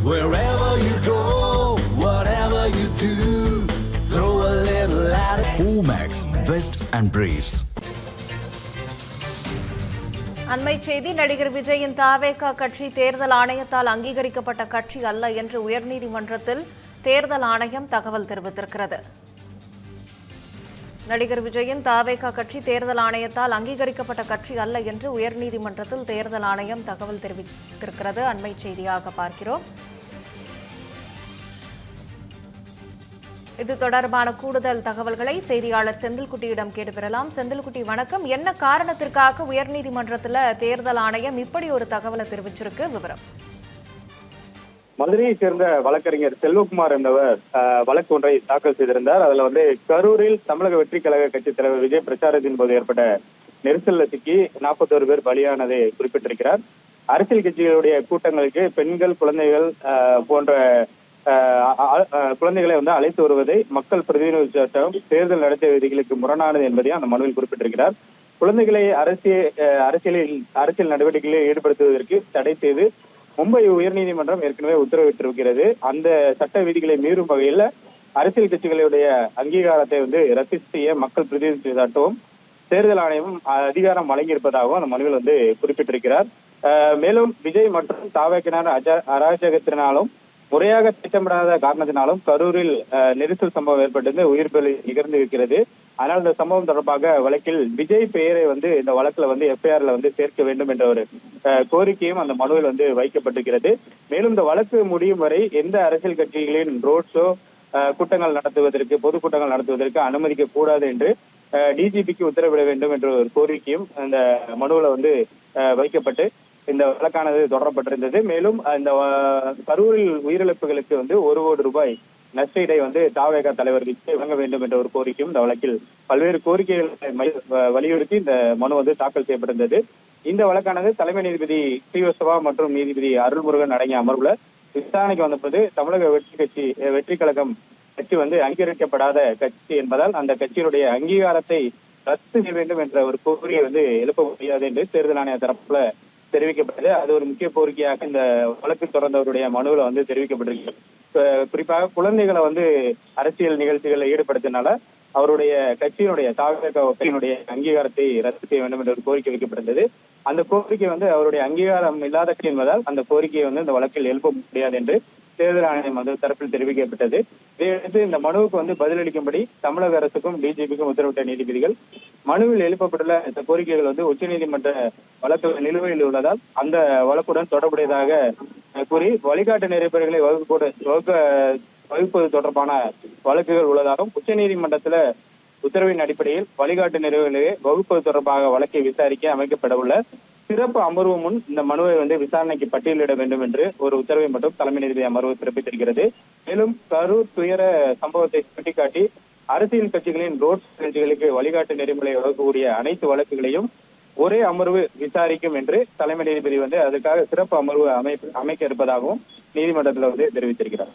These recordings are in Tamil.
Wherever you go, whatever you do, throw a little at it. Omax, Vest and Briefs. அண்மை செய்தி. நடிகர் விஜயின் தாவேகா கட்சி தேர்தல் ஆணையத்தால் அங்கீகரிக்கப்பட்ட கட்சி அல்ல என்று உயர்நீதிமன்றத்தில் தேர்தல் ஆணையம் தகவல் தெரிவித்திருக்கிறது. நடிகர் விஜயின் தாவேகா கட்சி தேர்தல் ஆணையத்தால் அங்கீகரிக்கப்பட்ட கட்சி அல்ல என்று உயர்நீதிமன்றத்தில் தேர்தல் ஆணையம் தகவல் தெரிவித்திருக்கிறது. அண்மை செய்தியாக பார்க்கிறோம். இது தொடர்பான கூடுதல் தகவல்களை செய்தியாளர் செந்தில்குட்டியிடம் கேட்டு பெறலாம். செந்தில்குட்டி, வணக்கம். என்ன காரணத்திற்காக உயர்நீதிமன்றத்தில் தேர்தல் ஆணையம் இப்படி ஒரு தகவலை தெரிவிச்சிருக்கு? விவரம். மதுரையை சேர்ந்த வழக்கறிஞர் செல்வகுமார் என்பவர் வழக்கு ஒன்றை தாக்கல் செய்திருந்தார். அதுல கரூரில் தமிழக வெற்றி கழக கட்சித் தலைவர் விஜய் பிரச்சாரத்தின் போது ஏற்பட்ட நெரிசல்ல சிக்கி 41 பேர் பலியானதை குறிப்பிட்டிருக்கிறார். அரசியல் கட்சிகளுடைய கூட்டங்களுக்கு பெண்கள், குழந்தைகள் போன்ற குழந்தைகளை அழைத்து வருவதை மக்கள் பிரதிநிதி சட்டம் தேர்தல் நடத்தை விதிகளுக்கு முரணானது என்பதையும் அந்த மனுவில் குறிப்பிட்டிருக்கிறார். குழந்தைகளை அரசியல் நடவடிக்கைகளில் ஈடுபடுத்துவதற்கு தடை செய்து மும்பை உயர்நீதிமன்றம் ஏற்கனவே உத்தரவிட்டிருக்கிறது. அந்த சட்ட விதிகளை மீறும் வகையில் அரசியல் கட்சிகளுடைய அங்கீகாரத்தை ரத்து செய்ய மக்கள் பிரதிநிதி சட்டமும் தேர்தல் ஆணையமும் அதிகாரம் வழங்கியிருப்பதாகவும் அந்த மனுவில் குறிப்பிட்டிருக்கிறார். மேலும் விஜய் மற்றும் தாவேக்கினார் அராஜகத்தினாலும் முறையாக திட்டமிடாத காரணத்தினாலும் கரூரில் நெரிசல் சம்பவம் ஏற்பட்டு உயிர் பலி நிகழ்ந்து இருக்கிறது. ஆனால் இந்த சம்பவம் தொடர்பாக வழக்கில் விஜய் பெயரை இந்த வழக்குல எஃப்ஐஆர்ல சேர்க்க வேண்டும் என்ற ஒரு கோரிக்கையும் அந்த மனுவில் வைக்கப்பட்டிருக்கிறது. மேலும் இந்த வழக்கு முடியும் வரை எந்த அரசியல் கட்சிகளின் ரோட் ஷோ கூட்டங்கள் நடத்துவதற்கு, பொதுக்கூட்டங்கள் நடத்துவதற்கு அனுமதிக்க கூடாது என்று டிஜிபிக்கு உத்தரவிட வேண்டும் என்ற ஒரு கோரிக்கையும் இந்த மனுவில் வைக்கப்பட்டு இந்த வழக்கானது தொடரப்பட்டிருந்தது. மேலும் இந்த கரூரில் உயிரிழப்புகளுக்கு 1 கோடி ரூபாய் நஷ்டஈடை தாவேகா தலைவர் விஜய் வழங்க வேண்டும் என்ற ஒரு கோரிக்கையும் இந்த வழக்கில் பல்வேறு கோரிக்கைகளை வலியுறுத்தி இந்த மனு தாக்கல் செய்யப்பட்டிருந்தது. இந்த வழக்கானது தலைமை நீதிபதி ஸ்ரீவத்சவா மற்றும் நீதிபதி அருள்முருகன் அடங்கிய அமர்வுல விசாரணைக்கு வந்தபோது தமிழக வெற்றி கழகம் கட்சி அங்கீகரிக்கப்படாத கட்சி என்பதால் அந்த கட்சியினுடைய அங்கீகாரத்தை ரத்து செய்ய வேண்டும் என்ற ஒரு கோரிக்கையை எழுப்ப முடியாது என்று தேர்தல் ஆணைய தரப்புல தெரிவிக்கப்பட்டது. அது ஒரு முக்கிய கோரிக்கையாக இந்த வழக்கு தொடர்ந்தவருடைய மனுவில் தெரிவிக்கப்பட்டிருக்கிறது. குறிப்பாக குழந்தைகளை அரசியல் நிகழ்ச்சிகளில் ஈடுபடுத்தினால அவருடைய கட்சியினுடைய கட்சியினுடைய அங்கீகாரத்தை ரத்து செய்ய வேண்டும் என்ற ஒரு கோரிக்கை வைக்கப்பட்டிருந்தது. அந்த கோரிக்கை அவருடைய அங்கீகாரம் இல்லாத கட்சி என்பதால் அந்த கோரிக்கையை இந்த வழக்கில் எழுப்ப முடியாது என்று தேர்தல் ஆணையம் தரப்பில் தெரிவிக்கப்பட்டது. இதையடுத்து இந்த மனுவுக்கு பதிலளிக்கும்படி தமிழக அரசுக்கும் டிஜிபிக்கும் உத்தரவிட்ட நீதிபதிகள் மனுவில் எழுப்பப்பட்டுள்ள இந்த கோரிக்கைகள் உச்சநீதிமன்ற வழக்கு நிலுவையில் உள்ளதால் அந்த வழக்குடன் தொடர்புடையதாக கூறி வழிகாட்டு நெறிமுறைகளை வகுப்பது தொடர்பான வழக்குகள் உள்ளதாகவும் உச்சநீதிமன்றத்துல உத்தரவின் அடிப்படையில் வழிகாட்டு நெறிமுறைகளை வகுப்பது தொடர்பாக வழக்கை விசாரிக்க அமைக்கப்பட உள்ள சிறப்பு அமர்வு முன் இந்த மனுவை விசாரணைக்கு பட்டியலிட வேண்டும் என்று ஒரு உத்தரவை மட்டும் தலைமை நீதிபதி அமர்வு பிறப்பித்திருக்கிறது. மேலும் கரூர் துயர சம்பவத்தை சுட்டிக்காட்டி அரசியல் கட்சிகளின் ரோட் நிகழ்ச்சிகளுக்கு வழிகாட்டு நெறிமுறை வழங்கக்கூடிய அனைத்து வழக்குகளையும் ஒரே அமர்வு விசாரிக்கும் என்று தலைமை நீதிபதி அதுக்காக சிறப்பு அமர்வு அமைக்க இருப்பதாகவும் நீதிமன்றத்தில் தெரிவித்திருக்கிறார்.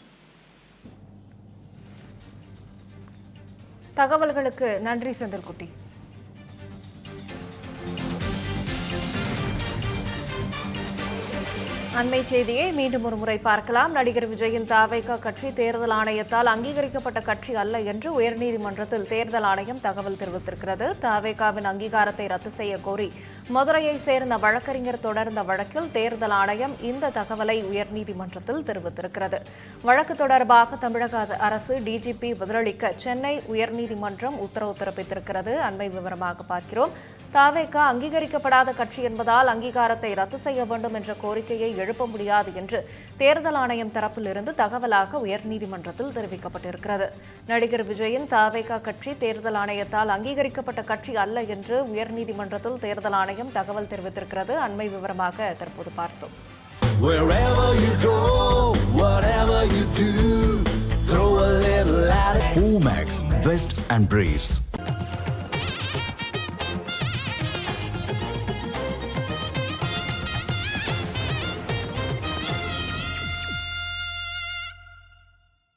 தகவல்களுக்கு நன்றி செந்தில்குட்டி. அண்மை செய்தியை மீண்டும் ஒரு முறை பார்க்கலாம். நடிகர் விஜயின் தாவேகா கட்சி தேர்தல் ஆணையத்தால் அங்கீகரிக்கப்பட்ட கட்சி அல்ல என்று உயர்நீதிமன்றத்தில் தேர்தல் ஆணையம் தகவல் தெரிவித்திருக்கிறது. தாவேகாவின் அங்கீகாரத்தை ரத்து செய்ய கோரி மதுரையை சேர்ந்த வழக்கறிஞர் தொடர்ந்த வழக்கில் தேர்தல் ஆணையம் இந்த தகவலை உயர்நீதிமன்றத்தில் தெரிவித்திருக்கிறது. வழக்கு தொடர்பாக தமிழக அரசு டிஜிபி பதிலளிக்க சென்னை உயர்நீதிமன்றம் உத்தரவு பிறப்பித்திருக்கிறது. அண்மை விவரமாக பார்க்கிறோம். தாவேகா அங்கீகரிக்கப்படாத கட்சி என்பதால் அங்கீகாரத்தை ரத்து செய்ய வேண்டும் என்ற கோரிக்கையை எழுப்ப முடியாது என்று தேர்தல் ஆணையம் தரப்பிலிருந்து தகவலாக உயர்நீதிமன்றத்தில் தெரிவிக்கப்பட்டிருக்கிறது. நடிகர் விஜயின் தாவேகா கட்சி தேர்தல் ஆணையத்தால் அங்கீகரிக்கப்பட்ட கட்சி அல்ல என்று உயர்நீதிமன்றத்தில் தேர்தல் ஆணையம் தகவல் தெரிவித்திருக்கிறது. அண்மை விவரமாக தற்போது பார்த்தோம். Omax, Vest and Briefs.